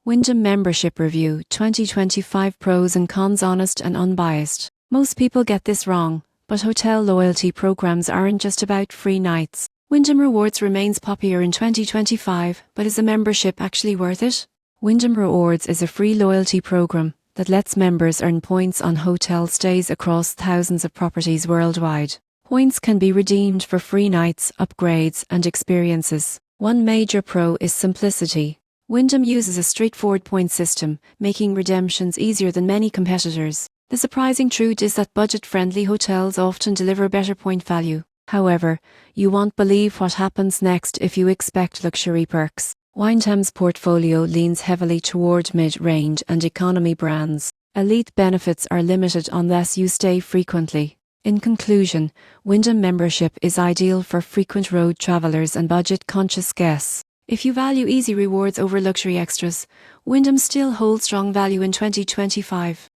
Wyndham Membership Review 2025 Pros and Cons, honest and unbiased. Most people get this wrong, but hotel loyalty programs aren't just about free nights. Wyndham Rewards remains popular in 2025, but is a membership actually worth it? Wyndham Rewards is a free loyalty program that lets members earn points on hotel stays across thousands of properties worldwide. Points can be redeemed for free nights, upgrades, and experiences. One major pro is simplicity. Wyndham uses a straightforward point system, making redemptions easier than many competitors. The surprising truth is that budget-friendly hotels often deliver better point value. However, you won't believe what happens next if you expect luxury perks. Wyndham's portfolio leans heavily toward mid-range and economy brands. Elite benefits are limited unless you stay frequently. In conclusion, Wyndham membership is ideal for frequent road travelers and budget-conscious guests. If you value easy rewards over luxury extras, Wyndham still holds strong value in 2025.